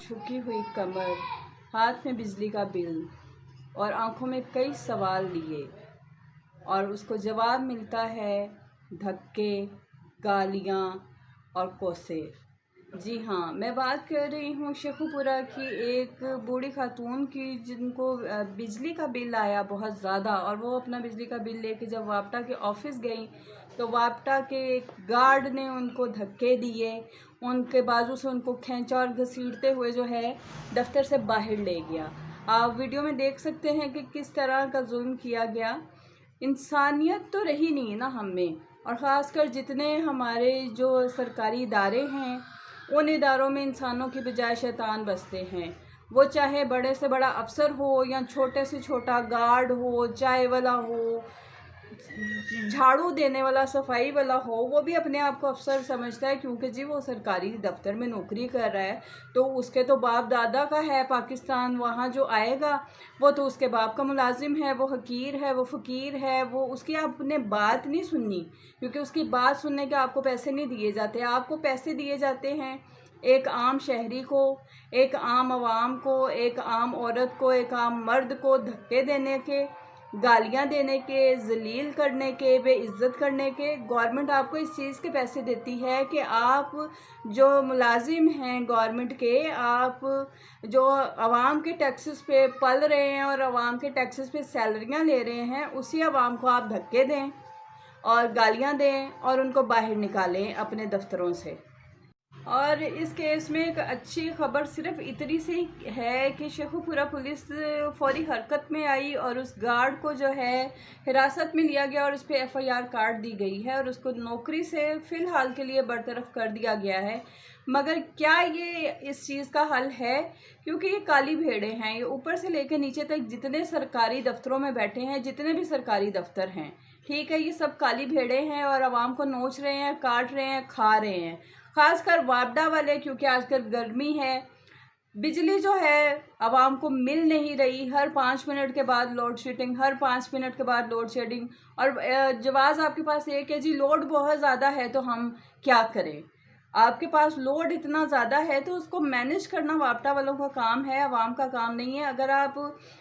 झुकी हुई कमर, हाथ में बिजली का बिल और आंखों में कई सवाल लिए, और उसको जवाब मिलता है धक्के, गालियां और कोसे। जी हाँ, मैं बात कर रही हूँ शेखुपुरा की एक बूढ़ी खातून की, जिनको बिजली का बिल आया बहुत ज़्यादा, और वो अपना बिजली का बिल लेके जब वापटा के ऑफिस गई तो वापटा के गार्ड ने उनको धक्के दिए, उनके बाजू से उनको खींचा और घसीटते हुए जो है दफ्तर से बाहर ले गया। आप वीडियो में देख सकते हैं कि किस तरह का जुल्म किया गया। इंसानियत तो रही नहीं ना हम में, और ख़ासकर जितने हमारे जो सरकारी इदारे हैं उन इदारों में इंसानों की बजाय शैतान बसते हैं। वो चाहे बड़े से बड़ा अफसर हो या छोटे से छोटा गार्ड हो, चाय वाला हो, झाड़ू देने वाला, सफाई वाला हो, वो भी अपने आप को अफसर समझता है, क्योंकि जी वो सरकारी दफ्तर में नौकरी कर रहा है तो उसके तो बाप दादा का है पाकिस्तान। वहाँ जो आएगा वो तो उसके बाप का मुलाजिम है, वो हकीर है, वो फ़कीर है, वो उसकी आपने बात नहीं सुननी, क्योंकि उसकी बात सुनने के आपको पैसे नहीं दिए जाते। आपको पैसे दिए जाते हैं एक आम शहरी को, एक आम आवाम को, एक आम औरत को, एक आम मर्द को धक्के देने के, गालियां देने के, जलील करने के, बेइज्जत करने के। गवर्नमेंट आपको इस चीज़ के पैसे देती है कि आप जो मुलाजिम हैं गवर्नमेंट के, आप जो आवाम के टैक्सेस पे पल रहे हैं और आवाम के टैक्सेस पे सैलरियां ले रहे हैं, उसी आवाम को आप धक्के दें और गालियां दें और उनको बाहर निकालें अपने दफ्तरों से। और इस केस में एक अच्छी खबर सिर्फ इतनी सी है कि शेखुपुरा पुलिस फौरी हरकत में आई और उस गार्ड को जो है हिरासत में लिया गया और उस पर FIR काट दी गई है और उसको नौकरी से फ़िलहाल के लिए बरतरफ कर दिया गया है। मगर क्या ये इस चीज़ का हल है? क्योंकि ये काली भेड़े हैं, ये ऊपर से लेकर नीचे तक जितने सरकारी दफ्तरों में बैठे हैं, जितने भी सरकारी दफ्तर हैं, ठीक है, ये सब काली भेड़े हैं और आवाम को नोच रहे हैं, काट रहे हैं, खा रहे हैं। ख़ासकर वापडा वाले, क्योंकि आजकल गर्मी है, बिजली जो है आवाम को मिल नहीं रही, हर 5 मिनट के बाद लोड शेडिंग, हर 5 मिनट के बाद लोड शेडिंग। और जवाब आपके पास एक है जी लोड बहुत ज़्यादा है तो हम क्या करें। आपके पास लोड इतना ज़्यादा है तो उसको मैनेज करना वापटा वालों का काम है, आवाम का काम नहीं है। अगर आप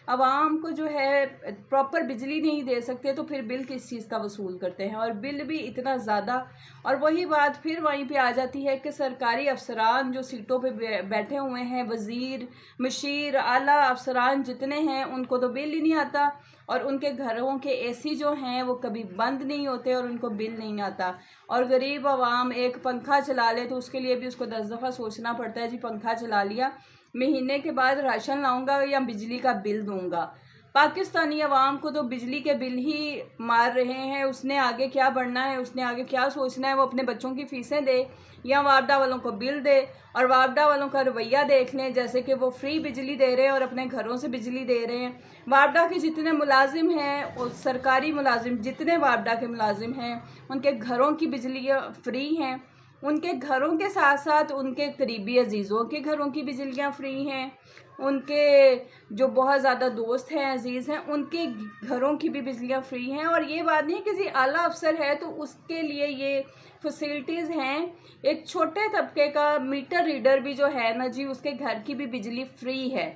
आवाम को जो है प्रॉपर बिजली नहीं दे सकते तो फिर बिल किस चीज़ का वसूल करते हैं, और बिल भी इतना ज़्यादा। और वही बात फिर वहीं पे आ जाती है कि सरकारी अफसरान जो सीटों पे बैठे हुए हैं, वज़ीर, मशीर, आला अफसरान जितने हैं, उनको तो बिल ही नहीं आता, और उनके घरों के AC जो हैं वो कभी बंद नहीं होते और उनको बिल नहीं आता। और गरीब आवाम एक पंखा चला ले तो उसके लिए भी उसको 10 दफ़ा सोचना पड़ता है, जी पंखा चला लिया, महीने के बाद राशन लाऊंगा या बिजली का बिल दूंगा। पाकिस्तानी अवाम को तो बिजली के बिल ही मार रहे हैं। उसने आगे क्या बढ़ना है, उसने आगे क्या सोचना है? वो अपने बच्चों की फ़ीसें दे या वापडा वालों को बिल दे। और वापडा वालों का रवैया देख लें, जैसे कि वो फ्री बिजली दे रहे हैं और अपने घरों से बिजली दे रहे हैं। वापडा के जितने मुलाजिम हैं और सरकारी मुलाजिम जितने वापडा के मुलाजिम हैं, उनके घरों की बिजलियाँ फ्री हैं। उनके घरों के साथ साथ उनके करीबी अजीज़ों के घरों की बिजलियाँ फ्री हैं। उनके जो बहुत ज़्यादा दोस्त हैं, अजीज़ हैं, उनके घरों की भी बिजलियाँ फ्री हैं। और ये बात नहीं कि जी आला अफसर है तो उसके लिए ये फैसिलिटीज़ हैं। एक छोटे तबके का मीटर रीडर भी जो है ना जी, उसके घर की भी बिजली फ्री है।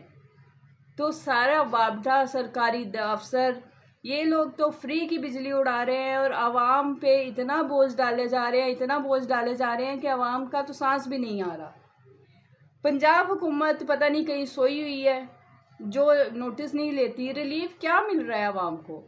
तो सारा वापडा सरकारी अफसर, ये लोग तो फ्री की बिजली उड़ा रहे हैं और आवाम पे इतना बोझ डाले जा रहे हैं, इतना बोझ डाले जा रहे हैं कि आवाम का तो सांस भी नहीं आ रहा। पंजाब हुकूमत पता नहीं कहीं सोई हुई है जो नोटिस नहीं लेती। रिलीफ क्या मिल रहा है आवाम को?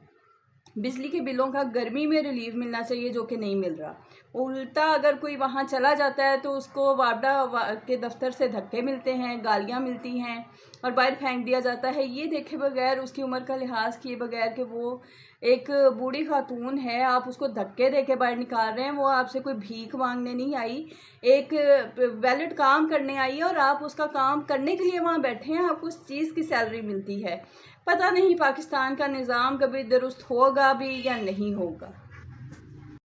बिजली के बिलों का गर्मी में रिलीफ मिलना चाहिए, जो कि नहीं मिल रहा। उल्टा अगर कोई वहाँ चला जाता है तो उसको वापडा के दफ्तर से धक्के मिलते हैं, गालियाँ मिलती हैं और बाहर फेंक दिया जाता है, ये देखे बगैर, उसकी उम्र का लिहाज किए बगैर कि वो एक बूढ़ी खातून है, आप उसको धक्के दे के बाहर निकाल रहे हैं। वो आपसे कोई भीख मांगने नहीं आई, एक वैलिड काम करने आई है और आप उसका काम करने के लिए वहाँ बैठे हैं, आपको उस चीज़ की सैलरी मिलती है। पता नहीं पाकिस्तान का निज़ाम कभी दुरुस्त होगा भी या नहीं होगा।